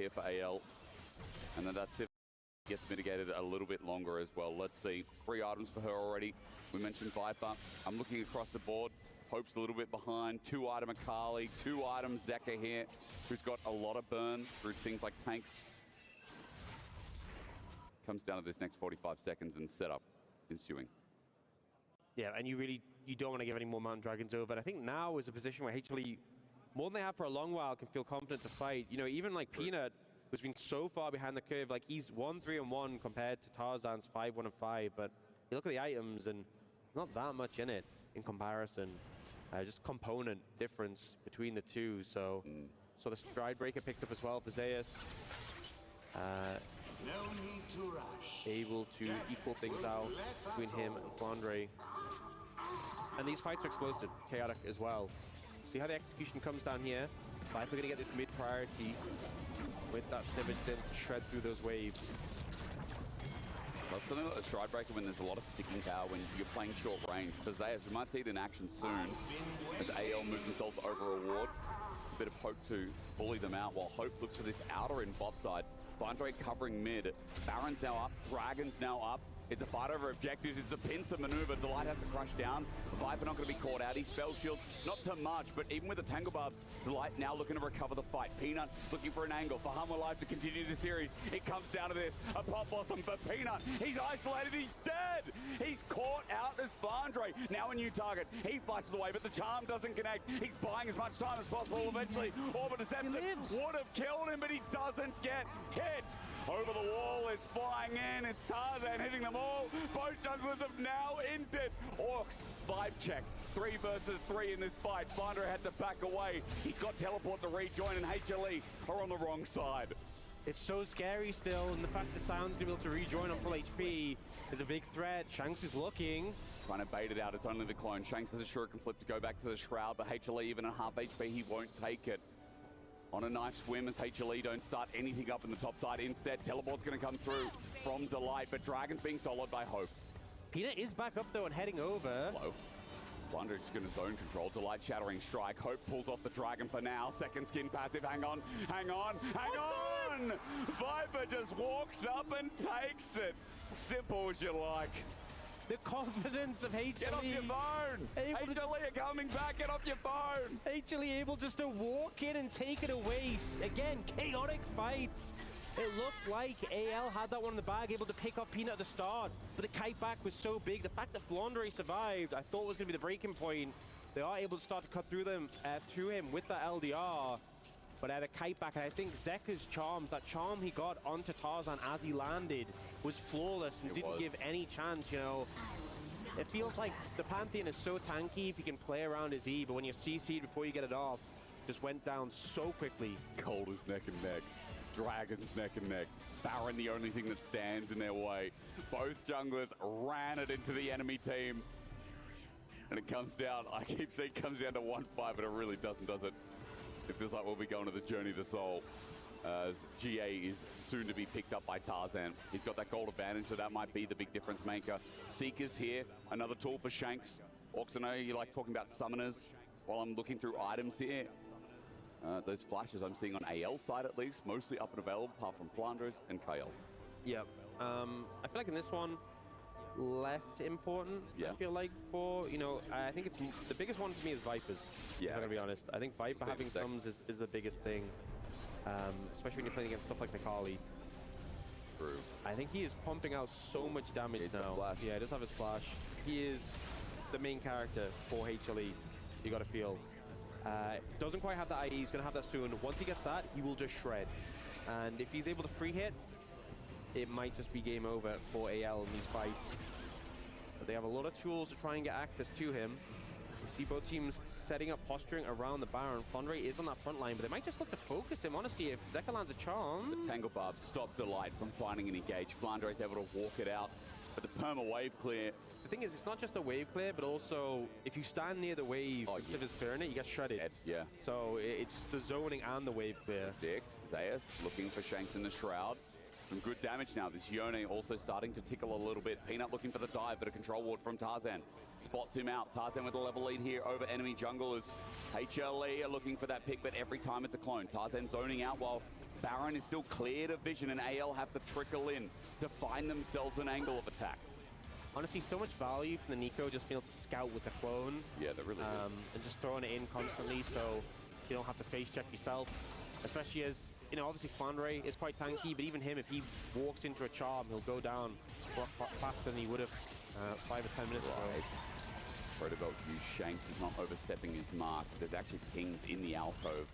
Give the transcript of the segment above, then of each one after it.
here for AL. And then that's it. Gets mitigated a little bit longer as well. Let's see. 3 items for her already. We mentioned Viper. I'm looking across the board. Hope's a little bit behind. 2-item Akali, 2-item Zeka here, who's got a lot of burn through things like tanks. Comes down to this next 45 seconds and setup ensuing. Yeah, and you don't want to give any more Mountain Dragons over. And I think now is a position where HLE, more than they have for a long while, can feel confident to fight. You know, even like Peanut, who's been so far behind the curve, like he's 1-3-1 compared to Tarzan's 5-1-5. But you look at the items and not that much in it in comparison. Just component difference between the two. So the Stride Breaker picked up as well for Zeus. No need to rush. Able to equal things out between him and Flandre. And these fights are explosive, chaotic as well. See how the execution comes down here. Viper going to get this mid priority with that Sivage Sim to shred through those waves. That's something like a Stride Breaker when there's a lot of sticking power when you're playing short range. For Zeus, we might see it in action soon as AL move themselves over a ward. A bit of Hope to bully them out while Hope looks for this outer in bot side. Flandre covering mid. Baron's now up. Dragon's now up. It's a fight over objectives. It's the pincer maneuver. Delight has to crush down. Viper not going to be caught out. He spell shields, not too much, but even with the Tangle Barbs, Delight now looking to recover the fight. Peanut looking for an angle for Hummer Life to continue the series. It comes down to this. A pop blossom for Peanut. He's isolated. He's dead. He's caught out as Flandre. Now a new target. He flashes away, but the charm doesn't connect. He's buying as much time as possible. Eventually, Orbit Deception would have killed him, but he doesn't get hit. Over the wall, it's flying in. It's Tarzan hitting them all. Both junglers have now ended. Orcs, vibe check. 3 versus 3 in this fight. Flandre had to back away. He's got teleport to rejoin, and HLE are on the wrong side. It's so scary still, and the fact that Sion's going to be able to rejoin on full HP is a big threat. Shanks is looking. Trying to bait it out. It's only the clone. Shanks has a shuriken flip to go back to the Shroud, but HLE, even at half HP, he won't take it. On a nice swim as HLE don't start anything up in the top side. Instead, teleport's going to come through from Delight, but Dragon's being soloed by Hope. Peanut is back up though and heading over. Low. Flandre just going to zone control. Delight shattering strike. Hope pulls off the Dragon for now. Second skin passive. Hang on. Hang on. Hang on! Viper just walks up and takes it. Simple as you like. The confidence of HLE. Get off your phone! HLE are coming back, get off your phone! HLE able just to walk in and take it away. Again, chaotic fights. It looked like AL had that one in the bag, able to pick up Peanut at the start, but the kite back was so big. The fact that Flandre survived, I thought was going to be the breaking point. They are able to start to cut through him with that LDR. But at a kite back, and I think Zeka's charms, that charm he got onto Tarzan as he landed was flawless and didn't give any chance, you know. It feels like the Pantheon is so tanky if you can play around his E, but when you're CC'd before you get it off, just went down so quickly. Cold is neck and neck. Dragon's neck and neck. Baron the only thing that stands in their way. Both junglers ran it into the enemy team. And it comes down, I keep saying it comes down to 1-5, but it really doesn't, does it? It feels like we'll be going to the journey of the soul as GA is soon to be picked up by Tarzan. He's got that gold advantage, so that might be the big difference maker. Seeker's here, another tool for Shanks. Orcs, I know you like talking about summoners while I'm looking through items here. Those flashes I'm seeing on AL side at least, mostly up and available, apart from Flanders and Kyle. Yep. I feel like in this one, less important, I feel like, for, you know, I think it's the biggest one for me is Vipers. Yeah, I'm gonna be honest. I think Viper having sums is the biggest thing, especially when you're playing against stuff like Nikali. True. I think he is pumping out so much damage now. Yeah, he does have his flash. He is the main character for HLE, you gotta feel. Doesn't quite have the IE, he's gonna have that soon. Once he gets that, he will just shred. And if he's able to free hit, it might just be game over for AL in these fights. But they have a lot of tools to try and get access to him. You see both teams setting up posturing around the Baron. Flandre is on that front line, but they might just look to focus him, honestly, if Zeka lands a charm. The Tangle Barb stopped Delight from finding an engage. Flandre is able to walk it out, but the perma wave clear. The thing is, it's not just a wave clear, but also if you stand near the wave, if it's clearing it, you get shredded. Yeah. So it's the zoning and the wave clear. Zeus looking for Shanks in the Shroud. Some good damage now. This Yone also starting to tickle a little bit. Peanut looking for the dive, but a control ward from Tarzan. Spots him out. Tarzan with a level lead here over enemy junglers. HLE are looking for that pick, but every time it's a clone. Tarzan zoning out while Baron is still cleared of vision, and AL have to trickle in to find themselves an angle of attack. Honestly, so much value from the Nico just being able to scout with the clone. Yeah, that really is. And just throwing it in constantly so you don't have to face check yourself. Especially as, you know, obviously Flandre is quite tanky, but even him, if he walks into a charm, he'll go down faster than he would have 5 or 10 minutes ago. Protobelt view, Shanks is not overstepping his mark. There's actually pings in the alcove.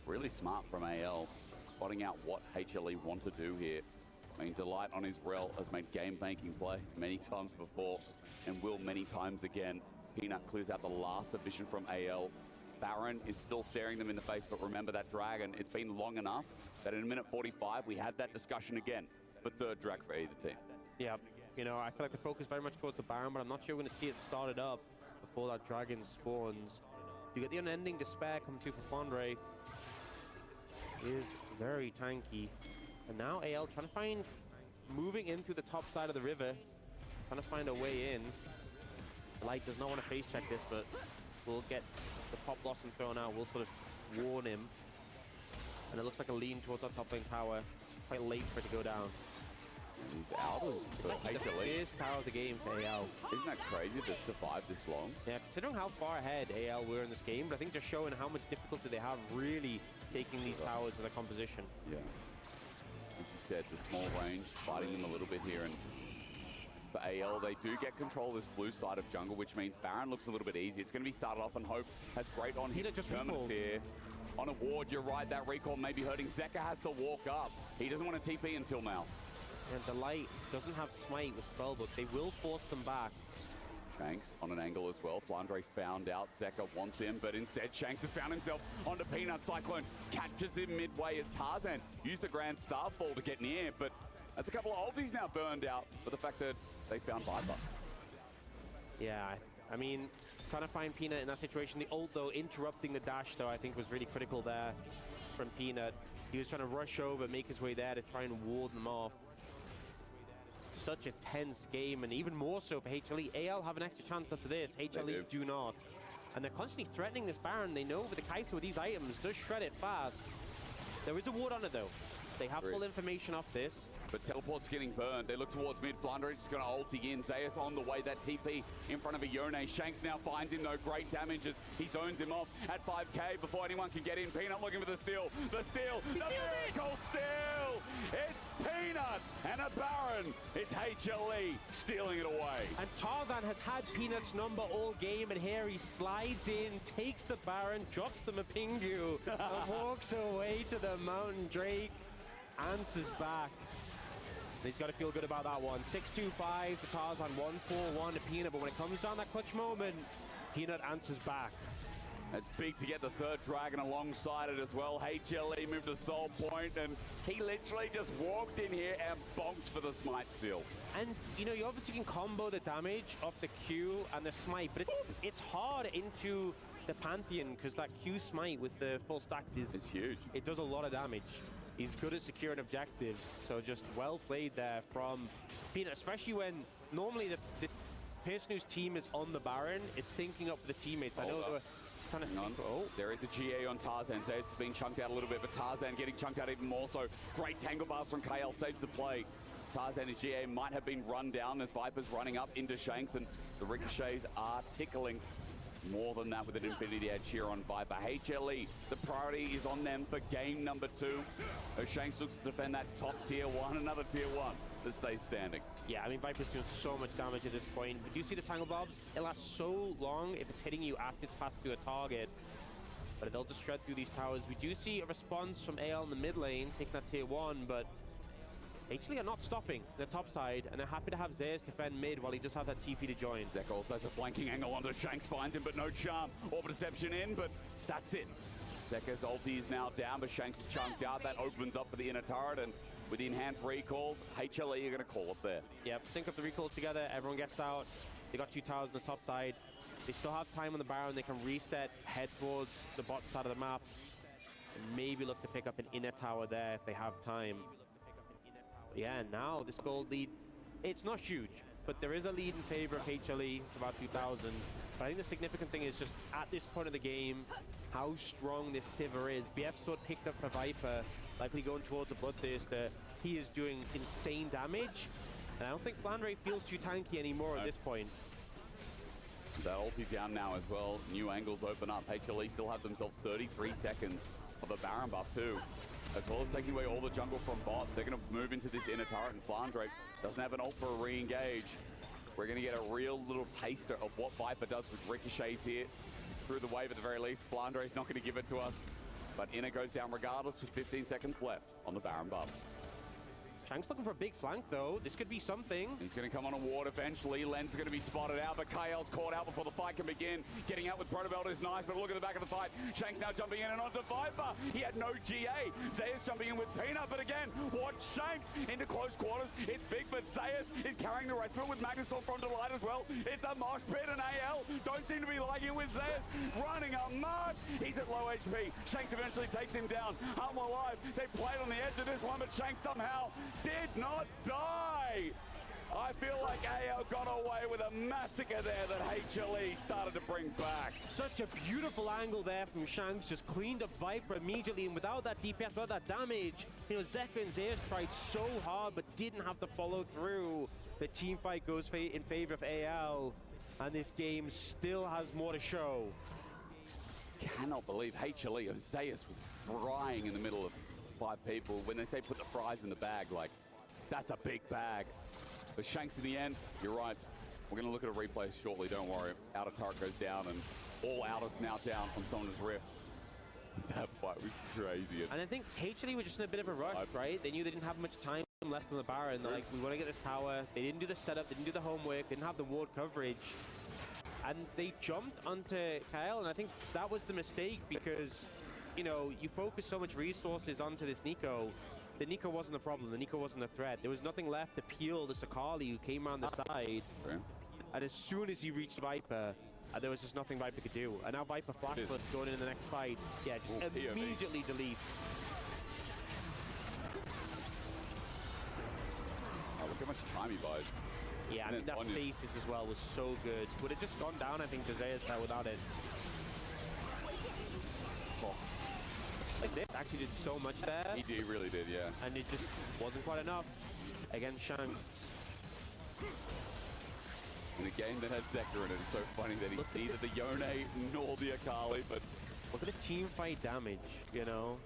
Really smart from AL, spotting out what HLE want to do here. I mean, Delight on his rel has made game-banking plays many times before and will many times again. Peanut clears out the last division from AL. Baron is still staring them in the face, but remember that Dragon, it's been long enough that in a minute 45, we had that discussion again for third drag for either team. Yeah, you know, I feel like the focus very much towards the Baron, but I'm not sure we're going to see it started up before that Dragon spawns. You get the unending despair coming through for Flandre. Is very tanky. And now AL trying to find, moving in through the top side of the river, trying to find a way in. Light does not want to face check this, but we'll get the Pop Blossom thrown out. We'll sort of warn him. And it looks like a lean towards that top lane tower. Quite late for it to go down. And he's out It's actually the first tower of the game for AL. Isn't that crazy to survive this long? Yeah, considering how far ahead AL were in this game, but I think just showing how much difficulty they have really taking these towers to the composition. Yeah. As you said, the small range, fighting them a little bit here, and for AL, they do get control of this blue side of jungle, which means Baron looks a little bit easy. It's going to be started off, and Hope has great on him. Just recalled. Fear. On a ward, you're right, that recall may be hurting. Zeka has to walk up. He doesn't want to TP until now. And Delight doesn't have Smite with Spellbook. They will force them back. Shanks on an angle as well. Flandre found out Zeka wants him, but instead Shanks has found himself onto Peanut. Cyclone catches him midway as Tarzan used the Grand Starfall to get near, but that's a couple of ultis now burned out for the fact that they found Viper. Yeah, I mean, trying to find Peanut in that situation. The ult, though, interrupting the dash, though, I think was really critical there from Peanut. He was trying to rush over, make his way there to try and ward them off. Such a tense game, and even more so for HLE. AL have an extra chance after this. HLE do not. And they're constantly threatening this Baron. They know with the Kai'Sa with these items does shred it fast. There is a ward on it, though. They have full information off this. But Teleport's getting burned. They look towards mid. Flandre is just going to ulti in. Zeus on the way. That TP in front of a Yone. Shanks now finds him, though. Great damages. He zones him off at 5k before anyone can get in. Peanut looking for the steal. The steal. The miracle steal. It's Peanut and a Baron. It's HLE stealing it away. And Tarzan has had Peanut's number all game, and here he slides in, takes the Baron, drops the Mapingu, and walks away to the Mountain Drake. Answers back. He's got to feel good about that one. 6-2-5 to Tarzan, 1-4-1 to Peanut, but when it comes down that clutch moment, Peanut answers back. It's big to get the third Dragon alongside it as well. HLE moved to Soul Point, and he literally just walked in here and bonked for the Smite steal. And, you know, you obviously can combo the damage of the Q and the Smite, but it's hard into the Pantheon, because that Q Smite with the full stacks is huge. It does a lot of damage. He's good at securing objectives, so just well played there from Peanut, especially when normally the person whose team is on the Baron is syncing up with the teammates. I know they were trying to sync. Oh, there is a GA on Tarzan. Zeus has been chunked out a little bit, but Tarzan getting chunked out even more so. Great tangle bars from KL, saves the play. Tarzan and GA might have been run down as Viper's running up into Shanks, and the ricochets are tickling. More than that with an Infinity Edge here on Viper. HLE, the priority is on them for game number 2. As Shanks looks to defend that top tier 1, another tier 1 that stays standing. Yeah, I mean, Viper's doing so much damage at this point. But you see the Tangle Bobs? It lasts so long if it's hitting you after it's passed through a target. But they'll just shred through these towers. We do see a response from AL in the mid lane, taking that tier 1, but HLE are not stopping the top side, and they're happy to have Zeus defend mid while he just has that TP to join. Zeka also has a flanking angle onto Shanks, finds him, but no charm or deception in, but that's it. Zeka's ulti is now down, but Shanks is chunked out. That opens up for the inner turret, and with the enhanced recalls, HLE are going to call it there. Yep, sync up the recalls together, everyone gets out. They got 2 towers on the top side. They still have time on the Baron. They can reset, head towards the bottom side of the map, and maybe look to pick up an inner tower there if they have time. Yeah, now this gold lead, it's not huge, but there is a lead in favor of HLE for about 2,000. But I think the significant thing is just at this point of the game, how strong this Sivir is. BF sword picked up for Viper, likely going towards a Bloodthirster. He is doing insane damage, and I don't think Flandre feels too tanky anymore at this point. That ulti down now as well. New angles open up. HLE still have themselves 33 seconds of a Baron buff too. As well as taking away all the jungle from bot. They're going to move into this inner turret, and Flandre doesn't have an ult for a re-engage. We're going to get a real little taster of what Viper does with ricochets here. Through the wave at the very least. Flandre's not going to give it to us. But inner goes down regardless with 15 seconds left on the Baron buff. Shank's looking for a big flank, though. This could be something. He's going to come on a ward eventually. Len's going to be spotted out, but Kael's caught out before the fight can begin. Getting out with Protobelt is nice, but look at the back of the fight. Shank's now jumping in and onto Viper. He had no GA. Zayas jumping in with Peanut, but again, watch Shanks into close quarters. It's big, but Zayas is carrying the rest of it with Magnusson from Delight as well. It's a mosh pit, and AL don't seem to be liking it with Zayas running a mark. He's at low HP. Shanks eventually takes him down. Hum alive. They played on the edge of this one, but Shanks somehow did not die. I feel like AO got away with a massacre there that HLE started to bring back. Such a beautiful angle there from Shanks, just cleaned up Viper immediately, and without that DPS, without that damage, you know, Zeka and Zayas tried so hard but didn't have to follow through. The team fight goes in favor of AL, and this game still has more to show. Cannot believe HLE of Zayas was frying in the middle of 5 people. When they say put the fries in the bag, like, that's a big bag. But Shanks in the end, you're right. We're going to look at a replay shortly, don't worry. Outer turret goes down, and all outers now down from Summoner's Rift. That fight was crazy. And I think HLE were just in a bit of a rush, right? They knew they didn't have much time left on the Baron. They're like, we want to get this tower. They didn't do the setup, they didn't do the homework, didn't have the ward coverage. And they jumped onto Kael, and I think that was the mistake because, you know, you focus so much resources onto this Neeko. The Neeko wasn't the problem, the Neeko wasn't a threat. There was nothing left to peel the Sakali who came around the side. Right. And as soon as he reached Viper, there was just nothing Viper could do. And now Viper Flashless going in the next fight. Yeah, just immediately deletes. Oh, look how much time he buys. Yeah, I think that Faces as well was so good. Would have just gone down, I think, to Zayas there without it. Oh. Like this actually did so much there. He really did, yeah. And it just wasn't quite enough against Shanks. In a game that has Zeka in it, it's so funny that he's neither the Yone nor the Akali, but look at the team fight damage, you know.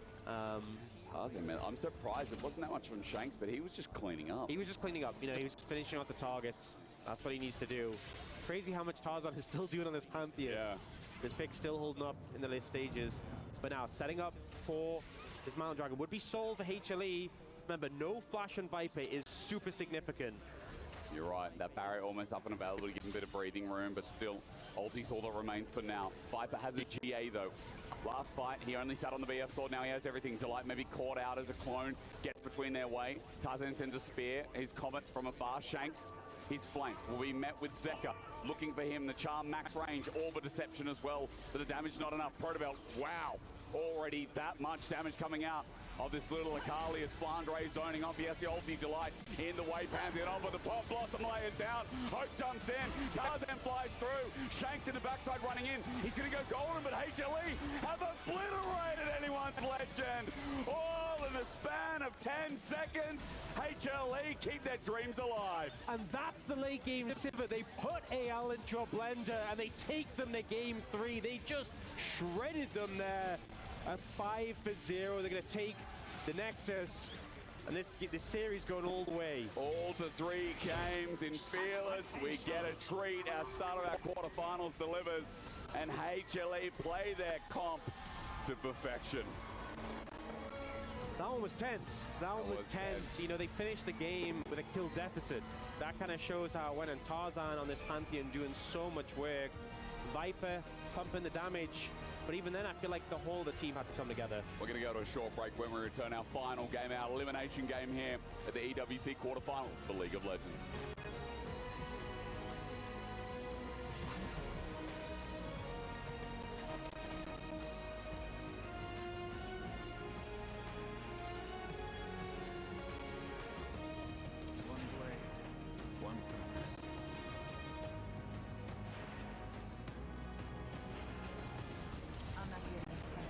Tarzan, man, I'm surprised it wasn't that much from Shanks, but he was just cleaning up. He was just cleaning up, you know, he was just finishing off the targets. That's what he needs to do. Crazy how much Tarzan is still doing on this Pantheon. Yeah. This pick still holding up in the late stages. But now, setting up for this Mountain Dragon would be sold for HLE. Remember, no flash on Viper is super significant. You're right. That barrier almost up and available to give him a bit of breathing room, but still, ulti's all that remains for now. Viper has a GA, though. Last fight, he only sat on the BF sword. Now he has everything. Delight maybe caught out as a clone. Gets between their way. Tarzan sends a spear. His Comet from afar. Shanks, his flank will be met with Zeka. Looking for him. The charm max range. All the deception as well. But the damage not enough. Protobelt, wow. Already that much damage coming out of this little Akali as Flandre zoning off. He has the ulti. Delight in the way, Pantheon off, but the Pop Blossom layers down. Hope jumps in. Tarzan flies through. Shanks in the backside running in. He's going to go golden, but HLE have obliterated anyone's legend. All in the span of 10 seconds. HLE keep their dreams alive. And that's the late game Sivir. They put AL into a blender and they take them to game 3. They just shredded them there. A 5-0. They're going to take the Nexus. And this series going all the way. All to 3 games in Fearless. We get a treat. Our start of our quarterfinals delivers. And HLE play their comp to perfection. That one was tense. That one was tense. You know, they finished the game with a kill deficit. That kind of shows how it went. And Tarzan on this Pantheon doing so much work. Viper pumping the damage. But even then, I feel like the whole of the team had to come together. We're going to go to a short break when we return our final game, our elimination game here at the EWC quarterfinals for League of Legends. One blade, one purpose. I'm not here to make friends.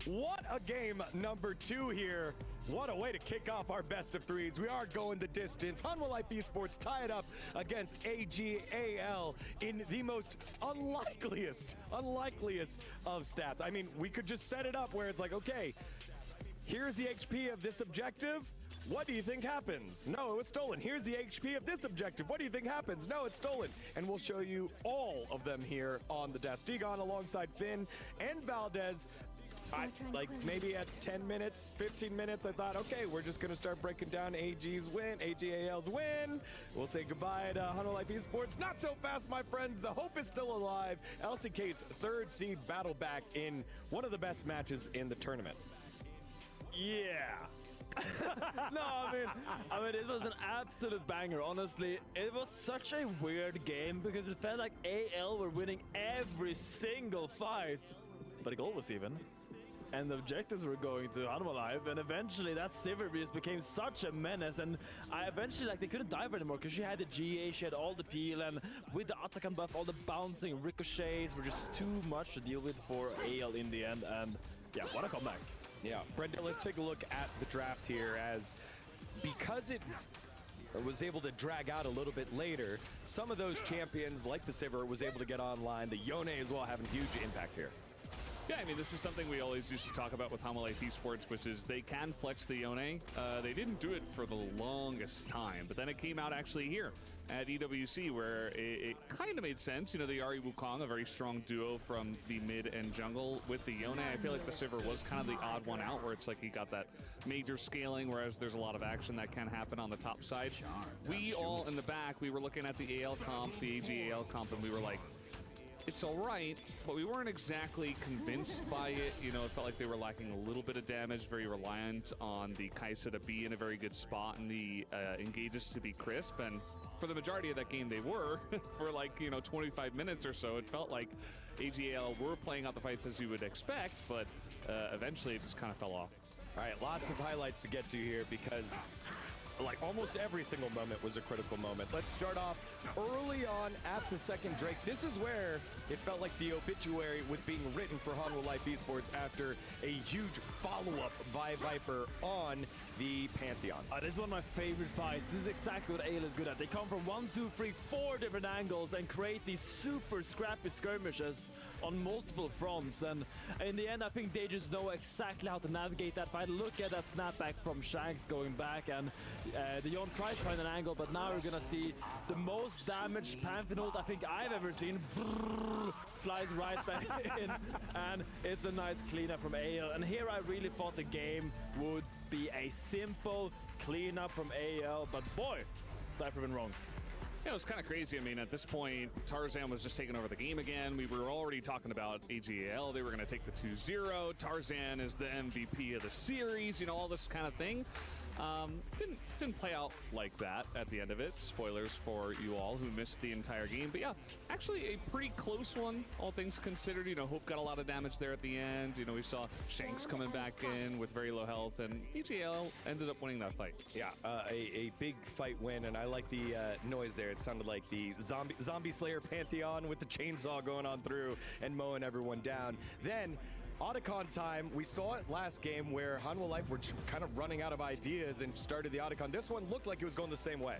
What a game number 2 here. What a way to kick off our best of 3s. We are going the distance. Hanwha Life Esports tie it up against AGAL in the most unlikeliest of stats. I mean, we could just set it up where it's like, okay, here's the HP of this objective. What do you think happens? No, it was stolen. Here's the HP of this objective. What do you think happens? No, it's stolen. And we'll show you all of them here on the desk. Degon alongside Finn and Valdez. Like maybe at 10 minutes, 15 minutes, I thought, okay, we're just going to start breaking down AG's win, AGAL's win. We'll say goodbye to Hanwha Life Esports. Not so fast, my friends. The hope is still alive. LCK's 3rd seed battle back in one of the best matches in the tournament. Yeah. No, I mean, it was an absolute banger, honestly. It was such a weird game because it felt like AL were winning every single fight. But the goal was even. And the objectives were going to Hanwha Life, and eventually that Sivir just became such a menace, and eventually they couldn't dive anymore because she had the GA, she had all the peel, and with the Atakan buff, all the bouncing ricochets were just too much to deal with for AL in the end, and yeah, what a comeback. Yeah, Brenda, let's take a look at the draft here, as because it was able to drag out a little bit later, some of those champions like the Sivir was able to get online. The Yone as well having huge impact here. Yeah, I mean, this is something we always used to talk about with Hanwha Life Esports, which is they can flex the Yone. They didn't do it for the longest time, but then it came out actually here at EWC where it kind of made sense. You know, the Ahri Wukong, a very strong duo from the mid and jungle with the Yone. I feel like the Sivir was kind of the odd one out where it's like he got that major scaling, whereas there's a lot of action that can happen on the top side. We all in the back, we were looking at the AL comp, the AGAL comp, and we were like, it's all right, but we weren't exactly convinced by it. You know, it felt like they were lacking a little bit of damage, very reliant on the Kai'Sa to be in a very good spot and the engages to be crisp. And for the majority of that game, they were. For like, 25 minutes or so, it felt like AGAL were playing out the fights as you would expect, but eventually it just kind of fell off. All right, lots of highlights to get to here because like almost every single moment was a critical moment. Let's start off early on at the second Drake. This is where it felt like the obituary was being written for Hanwha Life Esports after a huge follow-up by Viper on the Pantheon. This is one of my favorite fights. This is exactly what AL is good at. They come from 1, 2, 3, 4 different angles and create these super scrappy skirmishes on multiple fronts. And in the end, I think they just know exactly how to navigate that fight. Look at that snapback from Shanks going back, and the Yon tries to find an angle, but now we're gonna see the most damaged Pantheon ult I think I've ever seen. Flies right back in, and it's a nice cleanup from AL. And here I really thought the game would be a simple cleanup from AL, but boy, Cypher been wrong. Yeah, it was kind of crazy. I mean, at this point, Tarzan was just taking over the game again. We were already talking about AGAL. They were going to take the 2-0. Tarzan is the MVP of the series, all this kind of thing. Didn't play out like that at the end of it. Spoilers for you all who missed the entire game. But yeah, actually a pretty close one, all things considered. Hope got a lot of damage there at the end. We saw Shanks coming back in with very low health, and AGAL ended up winning that fight. Yeah, a big fight win, and I like the noise there. It sounded like the Zombie Slayer Pantheon with the chainsaw going on through and mowing everyone down. Then Otacon time, we saw it last game where Hanwha Life were kind of running out of ideas and started the Otacon. This one looked like it was going the same way.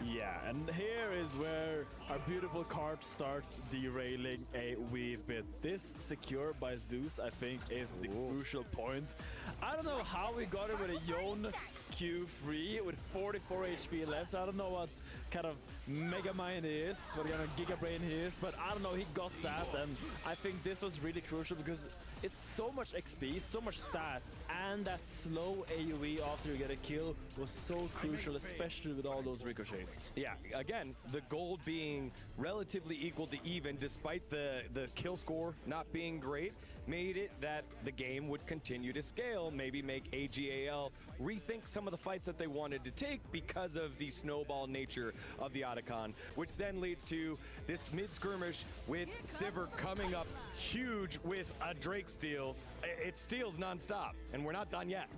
Yeah, and here is where our beautiful cart starts derailing a wee bit. This secure by Zeus, I think, is the crucial point. I don't know how we got it with a Yon Q3 with 44 HP left. I don't know what kind of Mega Mind he is, what kind of Giga Brain he is, but I don't know, he got that, and I think this was really crucial because it's so much XP, so much stats, and that slow AoE after you get a kill was so crucial, especially with all those ricochets. Yeah, again, the gold being relatively equal to even, despite the kill score not being great, made it that the game would continue to scale, maybe make AGAL rethink some of the fights that they wanted to take because of the snowball nature of the Otacon, which then leads to this mid-skirmish with Sivir coming up huge with a Drake steal. It steals nonstop, and we're not done yet.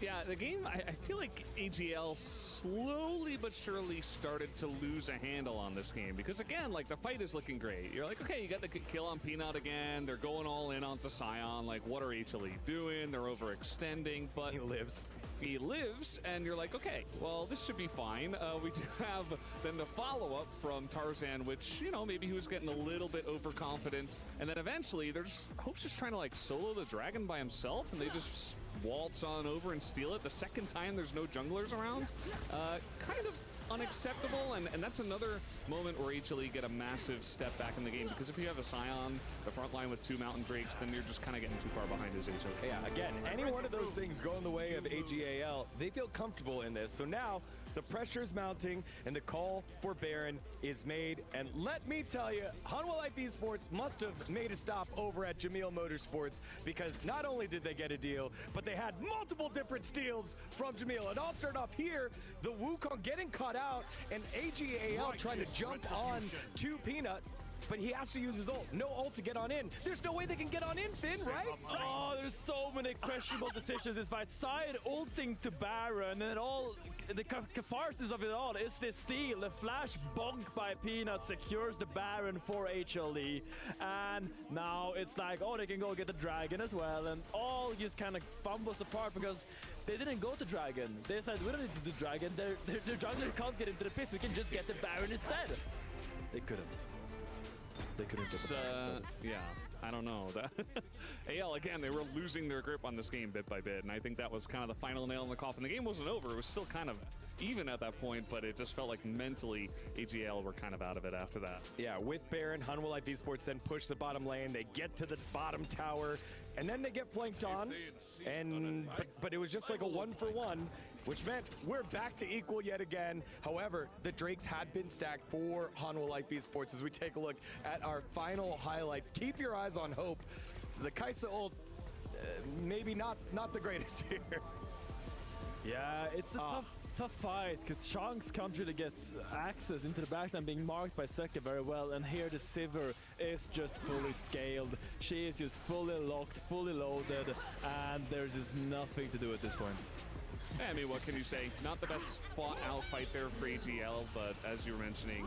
Yeah, the game, I feel like AGL slowly but surely started to lose a handle on this game because, again, like, the fight is looking great. You're like, okay, you got the kill on Peanut again. They're going all in onto Scion. Like, what are HLE doing? They're overextending, but... He lives, and you're like, okay, well, this should be fine. We do have then the follow-up from Tarzan, which, you know, maybe he was getting a little bit overconfident, and then eventually Hope's just trying to, like, solo the dragon by himself, and they just waltz on over and steal it. The second time there's no junglers around, kind of unacceptable, and that's another moment where HLE get a massive step back in the game, because if you have a Scion, the front line with 2 Mountain Drakes, then you're just kind of getting too far behind his HLE. Yeah, again, any one of those things going the way of AGAL, they feel comfortable in this. So now the pressure is mounting and the call for Baron is made. And let me tell you, Hanwha Life Esports must have made a stop over at Jamil Motorsports, because not only did they get a deal, but they had multiple different steals from Jamil. It all started off here, the Wukong getting caught out, and AGAL trying to jump on to Peanut. But he has to use his ult. No ult to get on in. There's no way they can get on in, Finn, right? Oh, there's so many questionable decisions this fight. Side ulting to Baron, and all the catharsis of it all is this steal. The flash bonk by Peanut secures the Baron for HLE. And now it's like, oh, they can go get the dragon as well. And all just kind of fumbles apart because they didn't go to dragon. They said, we don't need to do dragon. Their jungler can't get into the pit. We can just get the Baron instead. They couldn't. They couldn't just. Yeah, I don't know. AL, again, they were losing their grip on this game bit by bit, and I think that was kind of the final nail in the coffin. The game wasn't over. It was still kind of even at that point, but it just felt like mentally AGL were kind of out of it after that. Yeah, with Baron, Hanwha Life Esports then push the bottom lane. They get to the bottom tower, and then they get flanked on. And but it was just like a 1-for-1, which meant we're back to equal yet again. However, the Drakes had been stacked for Hanwha Life Esports. As we take a look at our final highlight, keep your eyes on Hope. The Kaisa ult, maybe not the greatest here. Yeah, it's a tough fight, because Shank's country to get access into the backline being marked by Seka very well, and here the Sivir is just fully scaled. She is just fully locked, fully loaded, and there's just nothing to do at this point. I mean, what can you say? Not the best fought out fight there for AGL, but as you were mentioning,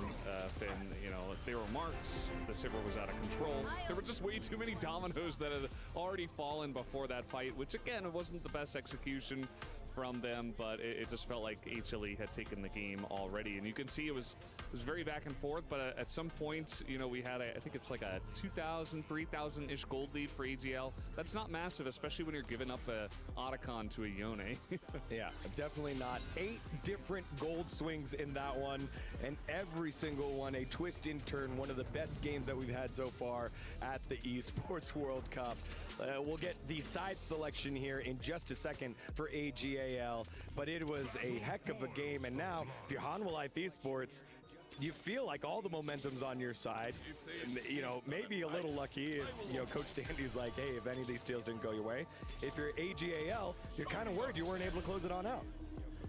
Finn, you know, they were marked. The Sivir was out of control. There were just way too many dominoes that had already fallen before that fight, which again, it wasn't the best execution from them, but it just felt like HLE had taken the game already, and you can see it was very back and forth. But at some point, you know, we had I think it's like a 2,000, 3,000-ish gold lead for AGL. That's not massive, especially when you're giving up a Otacon to a Yone. Yeah, definitely not. 8 different gold swings in that one, and every single one a twist in turn. One of the best games that we've had so far at the Esports World Cup. We'll get the side selection here in just a second for AGAL, but it was a heck of a game. And now, if you're Hanwha Life Esports, you feel like all the momentum's on your side. You know, maybe a little lucky if, you know, Coach Dandy's like, hey, if any of these steals didn't go your way. If you're AGAL, you're kind of worried you weren't able to close it on out.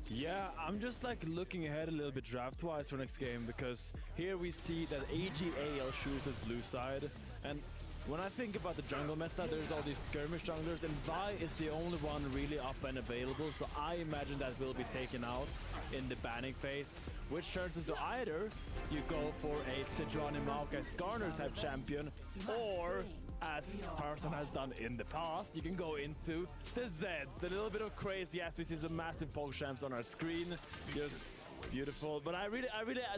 Yeah, I'm just like looking ahead a little bit draft-wise for next game, because here we see that AGAL chooses blue side, and when I think about the jungle meta, there's all these skirmish junglers, and Vi is the only one really up and available, so I imagine that will be taken out in the banning phase, which turns into either you go for a Sejuani Maokai Skarner type champion, or, as Tarzan has done in the past, you can go into the Zeds. The little bit of crazy, yes, we see some massive Pog champs on our screen, just beautiful. But I really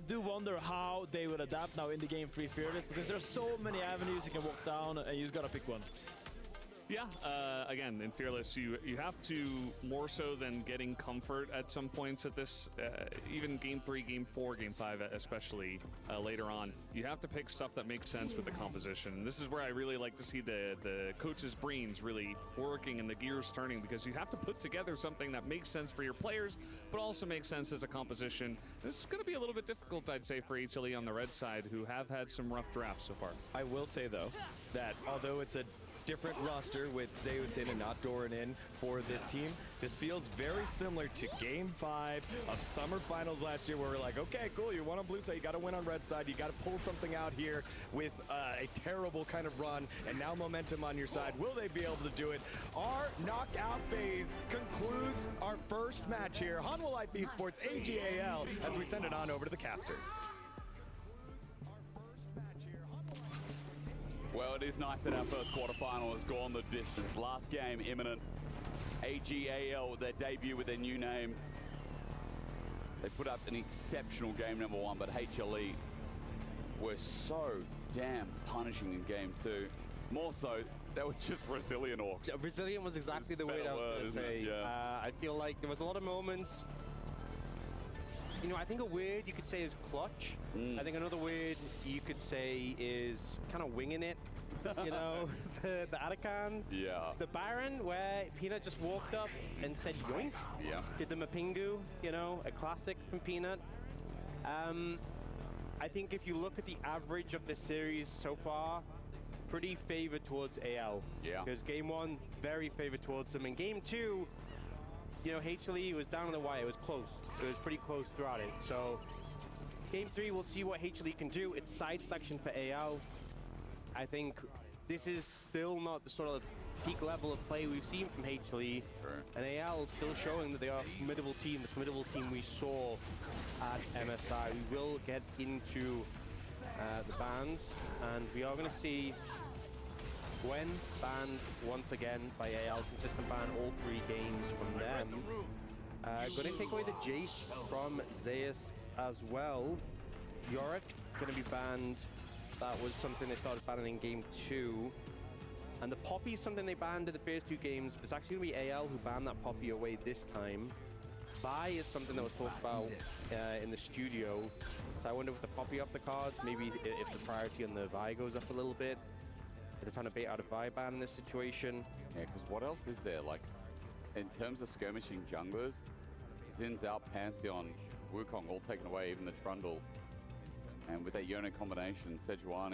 do wonder how they will adapt now in the game 3 Fearless, because there's so many avenues you can walk down, and you just gotta pick one. Yeah, again, in Fearless, you have to, more so than getting comfort at some points at this, even Game 3, Game 4, Game 5 especially, later on, you have to pick stuff that makes sense with the composition. And this is where I really like to see the coach's brains really working and the gears turning, because you have to put together something that makes sense for your players, but also makes sense as a composition. This is going to be a little bit difficult, I'd say, for HLE on the red side, who have had some rough drafts so far. I will say, though, that although it's a different roster with Zeus in and not Doran in for this team. This feels very similar to Game 5 of Summer Finals last year, where we're like, okay, cool, you won on blue side, you got to win on red side, you got to pull something out here with a terrible kind of run, and now momentum on your side. Will they be able to do it? Our knockout phase concludes our first match here. Hanwha Life Esports, AGAL, as we send it on over to the casters. Well, it is nice that our first quarterfinal has gone the distance. Last game imminent. AGAL, their debut with their new name. They put up an exceptional game number 1, but HLE were so damn punishing in game 2. More so, they were just resilient orcs. Yeah, resilient was exactly the word I was going to say. Yeah. I feel like there was a lot of moments. You know, I think a word you could say is clutch. I think another word you could say is kind of winging it. You know, the Arakan, the Baron, where Peanut just walked up and said yoink. Yeah. Did the Mapingu, you know, a classic from Peanut. I think if you look at the average of this series so far, pretty favored towards AL. Yeah. Because game 1, very favored towards them. In game 2, you know, HLE was down on the wire. It was close. It was pretty close throughout it. So, game 3, we'll see what HLE can do. It's side selection for AL. I think this is still not the sort of peak level of play we've seen from HLE. Sure. And AL still showing that they are a formidable team, the formidable team we saw at MSI. We will get into the bans, and we are going to see Gwen banned once again by AL, consistent ban all 3 games from them. Going to take away the Jace from Zeus as well. Yorick going to be banned. That was something they started banning in game 2. And the Poppy is something they banned in the first 2 games, but it's actually going to be AL who banned that Poppy away this time. Vi is something that was talked about in the studio. So I wonder if the Poppy off the cards, maybe if the priority on the Vi goes up a little bit. They're trying to bait out a Vi ban in this situation. Yeah, because what else is there? Like, in terms of skirmishing junglers, Xin Zhao, Pantheon, Wukong all taken away, even the Trundle. And with that Yone combination, Sejuani